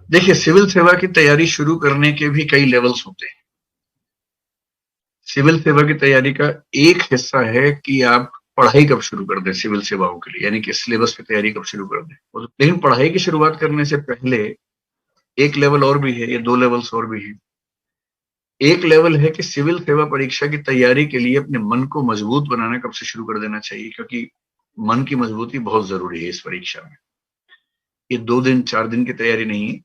देखिए, सिविल सेवा की तैयारी शुरू करने के भी कई लेवल्स होते हैं। सिविल सेवा की तैयारी का एक हिस्सा है कि आप पढ़ाई कब शुरू कर दें सिविल सेवाओं के लिए, यानी कि सिलेबस की तैयारी कब शुरू कर दें। लेकिन पढ़ाई की शुरुआत करने से पहले एक लेवल और भी है, ये 2 लेवल्स और भी हैं। एक लेवल है कि सिविल सेवा परीक्षा की तैयारी के लिए अपने मन को मजबूत बनाना कब से शुरू कर देना चाहिए, क्योंकि मन की मजबूती बहुत ज़रूरी है इस परीक्षा में। ये 2 दिन, 4 दिन की तैयारी नहीं है।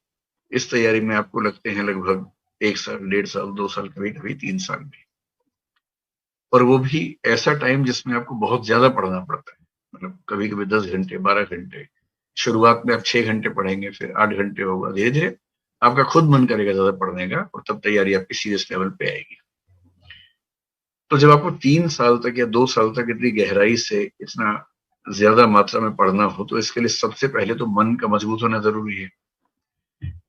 इस तैयारी में आपको लगते हैं लगभग 1 साल, 1.5 साल, 2 साल, कभी-कभी 3 साल भी। और वो भी ऐसा टाइम जिसमें आपको बहुत ज़्यादा पढ़ना पड़ता है। मतलब कभी-कभी 10 घंटे, 12 घंटे। शुरुआत में आप 6 घंटे पढ़ेंगे, फिर 8 घंटे होगा। धीरे-धीरे आपका खुद मन करेगा ज़्यादा पढ़ने का और तब तैयारी आपकी सीरियस लेवल पे आएगी। तो जब आपको 3 साल तक या 2 साल तक इतनी गहराई से इतना ज़्यादा मात्रा में पढ़ना हो, तो इसके लिए सबसे पहले तो मन का मजबूत होना ज़रूरी है।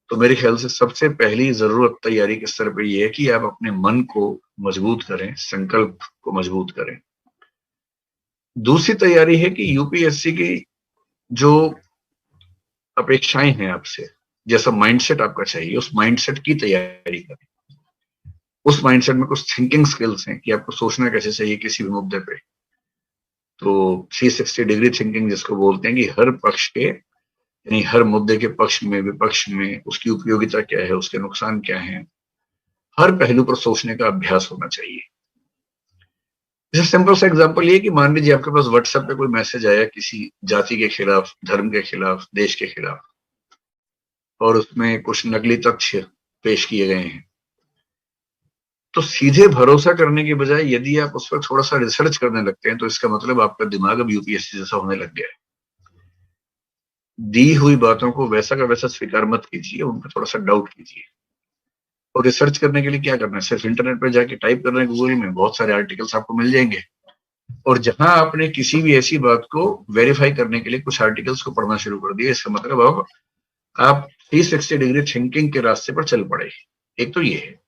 तो मेरे ख्याल से सबसे पहली ज़रूरत तैयारी के स्तर पे ये है कि आप अपने मन को मजबूत करें, संकल्प को मजबूत करें। दूसरी तैयारी है कि यूपीएससी की जो अपेक्षाएँ हैं आपसे, जैसा माइंडसेट आपका चाहिए, उस माइंडसेट की तैयारी करें। उस माइंडसेट में कुछ थिंकिंग स्किल्स हैं कि आपको सोचना कैसे चाहिए किसी भी मुद्दे पे। तो 360 डिग्री थिंकिंग जिसको बोलते हैं कि हर पक्ष के, यानी हर मुद्दे के पक्ष में, विपक्ष में उसकी उपयोगिता क्या है, उसके नुकसान क्या हैं, हर पहलू पर सोचने का अभ्यास होना चाहिए। जैसे सिंपल सा एग्जांपल ये कि मान लीजिए आपके पास व्हाट्सएप पे कोई मैसेज आया किसी जाति के खिलाफ, धर्म के खिलाफ, देश के खिलाफ, और उसमें कुछ नकली तथ्य पेश किए गए हैं। तो सीधे भरोसा करने की बजाय यदि आप उस पर थोड़ा-सा रिसर्च करने लगते हैं, तो इसका मतलब आपका दिमाग अब यूपीएससी जैसा होने लग गया है। दी हुई बातों को वैसा का वैसा स्वीकार मत कीजिए, उन पे थोड़ा-सा डाउट कीजिए। और रिसर्च करने के लिए क्या करना है, सिर्फ इंटरनेट पे जाके टाइप करना है गूगल में, बहुत सारे आर्टिकल्स आपको मिल जाएँगे। और जहां आपने किसी भी ऐसी बात को वेरीफाई करने के लिए कुछ आर्टिकल्स को पढ़ना शुरू कर दिया, इसका मतलब अब आप 360 डिग्री थिंकिंग के रास्ते पर चल पड़े। एक तो ये है।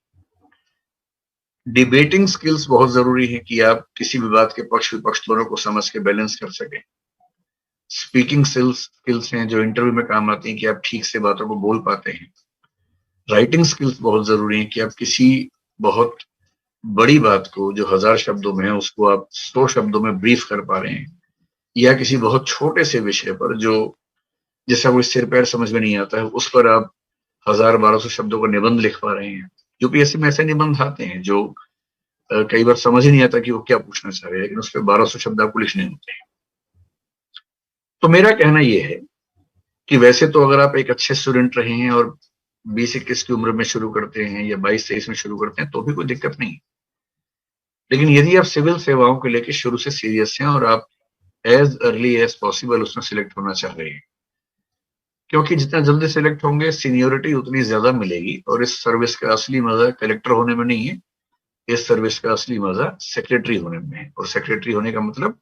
डिबेटिंग स्किल्स बहुत जरूरी है कि आप किसी भी बात के पक्ष विपक्ष दोनों को समझ के बैलेंस कर सकें। स्पीकिंग स्किल्स हैं जो इंटरव्यू में काम आती हैं कि आप ठीक से बातों को बोल पाते हैं। राइटिंग स्किल्स बहुत जरूरी है कि आप किसी बहुत बड़ी बात को जो 1000 शब्दों में है उसको आप 100 शब्दों में ब्रीफ कर पा रहे हैं, या किसी बहुत छोटे से विषय पर जो जिसका कोई सिर पैर समझ में नहीं आता है, उस पर आप 1000-1200 शब्दों का निबंध लिख पा रहे हैं। यूपीएससी में ऐसे निबंध आते हैं जो कई बार समझ ही नहीं आता कि वो क्या पूछना चाह रहे हैं, लेकिन उस पर 1200 शब्द आपको लिखने होते हैं। तो मेरा कहना ये है कि वैसे तो अगर आप एक अच्छे स्टूडेंट रहे हैं और 20-21 की उम्र में शुरू करते हैं या 22-23 में शुरू करते हैं तो भी कोई दिक्कत नहीं। लेकिन यदि आप सिविल सेवाओं को लेकर शुरू से सीरियस हैं और आप एज अर्ली एज पॉसिबल उसमें सिलेक्ट होना चाह रहे हैं, क्योंकि जितना जल्दी सिलेक्ट होंगे सीनियोरिटी उतनी ज्यादा मिलेगी, और इस सर्विस का असली मजा कलेक्टर होने में नहीं है। इस सर्विस का असली मजा सेक्रेटरी होने में है, और सेक्रेटरी होने का मतलब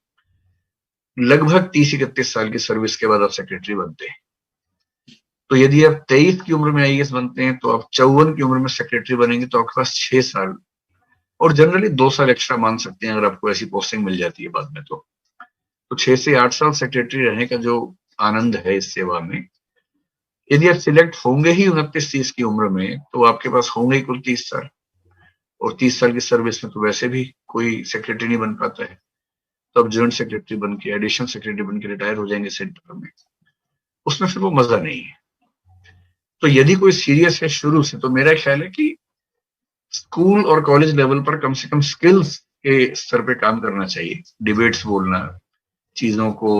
लगभग 30-31 साल की सर्विस के बाद आप सेक्रेटरी बनते हैं। तो यदि आप 23 की उम्र में आईएएस बनते हैं तो आप 54 की उम्र में सेक्रेटरी बनेंगे, तो आपके पास 6 साल, और जनरली 2 साल एक्स्ट्रा मान सकते हैं अगर आपको ऐसी पोस्टिंग मिल जाती है बाद में। तो 6 से 8 साल सेक्रेटरी रहने का जो आनंद है इस सेवा में, यदि आप सिलेक्ट होंगे ही 29-30 की उम्र में, तो आपके पास होंगे ही कुल 30 साल, और 30 साल की सर्विस में तो वैसे भी कोई सेक्रेटरी नहीं बन पाता है। तो आप ज्वाइंट सेक्रेटरी बन के, एडिशनल सेक्रेटरी बन के रिटायर हो जाएंगे सेंटर में। उसमें फिर वो मजा नहीं है। तो यदि कोई सीरियस है शुरू से, तो मेरा ख्याल है कि स्कूल और कॉलेज लेवल पर कम से कम स्किल्स के स्तर पे काम करना चाहिए। डिबेट्स बोलना, चीजों को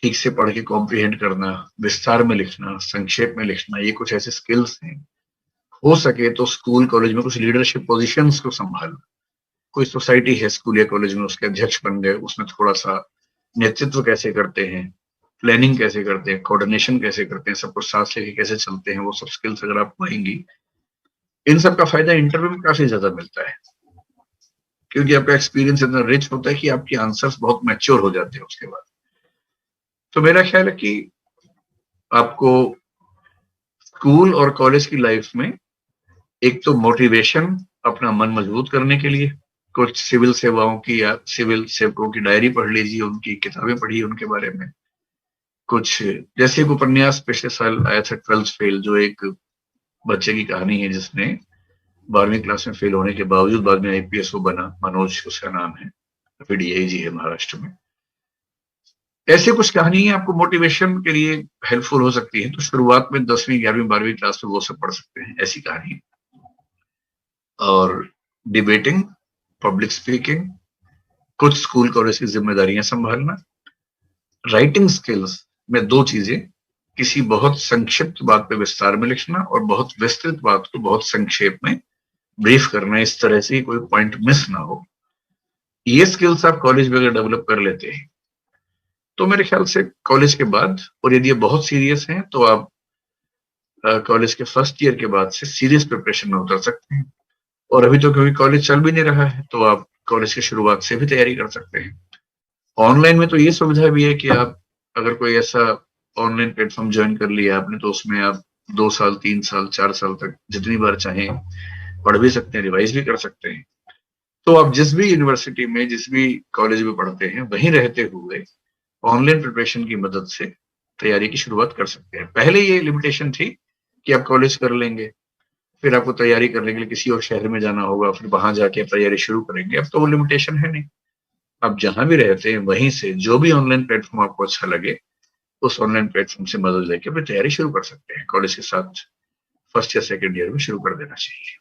ठीक से पढ़ के कॉम्प्रिहेंड करना, विस्तार में लिखना, संक्षेप में लिखना, ये कुछ ऐसे स्किल्स हैं। हो सके तो स्कूल कॉलेज में कुछ लीडरशिप पोजीशंस को संभालना। कोई सोसाइटी है स्कूल या कॉलेज में, उसके अध्यक्ष बन गए, उसमें थोड़ा सा नेतृत्व कैसे करते हैं, प्लानिंग कैसे करते हैं, कोऑर्डिनेशन कैसे करते हैं, सब कुछ साथ लेके कैसे चलते हैं, वो सब स्किल्स अगर आप पाएंगी, इन सब का फायदा इंटरव्यू में काफी ज्यादा मिलता है, क्योंकि आपका एक्सपीरियंस इतना रिच होता है कि आपके आंसर्स बहुत मैच्योर हो जाते हैं उसके बाद। तो मेरा ख्याल है कि आपको स्कूल और कॉलेज की लाइफ में एक तो मोटिवेशन, अपना मन मजबूत करने के लिए कुछ सिविल सेवाओं की या सिविल सेवकों की डायरी पढ़ लीजिए, उनकी किताबें पढ़िए उनके बारे में। कुछ जैसे एक उपन्यास पिछले साल आया था 12th फेल, जो एक बच्चे की कहानी है जिसने 12वीं क्लास में फेल होने के बावजूद बाद में आईपीएस वो बना। मनोज उसका नाम है, फिर डीआईजी है महाराष्ट्र में। ऐसे कुछ कहानियां आपको मोटिवेशन के लिए हेल्पफुल हो सकती है। तो शुरुआत में 10वीं 11वीं 12वीं क्लास में वो सब पढ़ सकते हैं ऐसी कहानी। और डिबेटिंग, पब्लिक स्पीकिंग, कुछ स्कूल कॉलेज की जिम्मेदारियां संभालना, राइटिंग स्किल्स में दो चीजें, किसी बहुत संक्षिप्त बात पे विस्तार में लिखना और बहुत विस्तृत बात को बहुत संक्षेप में ब्रीफ करना, इस तरह से कोई पॉइंट मिस ना हो। ये स्किल्स आप कॉलेज में अगर डेवलप कर लेते हैं तो मेरे ख्याल से कॉलेज के बाद, और यदि ये बहुत सीरियस हैं तो आप कॉलेज के फर्स्ट ईयर के बाद से सीरियस प्रिपरेशन में उतर सकते हैं। और अभी तो क्योंकि कॉलेज चल भी नहीं रहा है तो आप कॉलेज की शुरुआत से भी तैयारी कर सकते हैं। ऑनलाइन में तो ये सुविधा भी है कि आप अगर कोई ऐसा ऑनलाइन प्लेटफॉर्म ज्वाइन कर लिया आपने तो उसमें आप 2 साल 3 साल 4 साल तक जितनी बार चाहें पढ़ भी सकते हैं, रिवाइज भी कर सकते हैं। तो आप जिस भी यूनिवर्सिटी में जिस भी कॉलेज में पढ़ते हैं वहीं रहते हुए ऑनलाइन प्रिपरेशन की मदद से तैयारी की शुरुआत कर सकते हैं। पहले ये लिमिटेशन थी कि आप कॉलेज कर लेंगे, फिर आपको तैयारी करने के लिए किसी और शहर में जाना होगा, फिर वहां जाके आप तैयारी शुरू करेंगे। अब तो वो लिमिटेशन है नहीं, आप जहां भी रहते हैं वहीं से जो भी ऑनलाइन प्लेटफॉर्म आपको अच्छा लगे उस ऑनलाइन प्लेटफॉर्म से मदद लेके अपनी तैयारी शुरू कर सकते हैं। कॉलेज के साथ फर्स्ट या सेकेंड ईयर में शुरू कर देना चाहिए।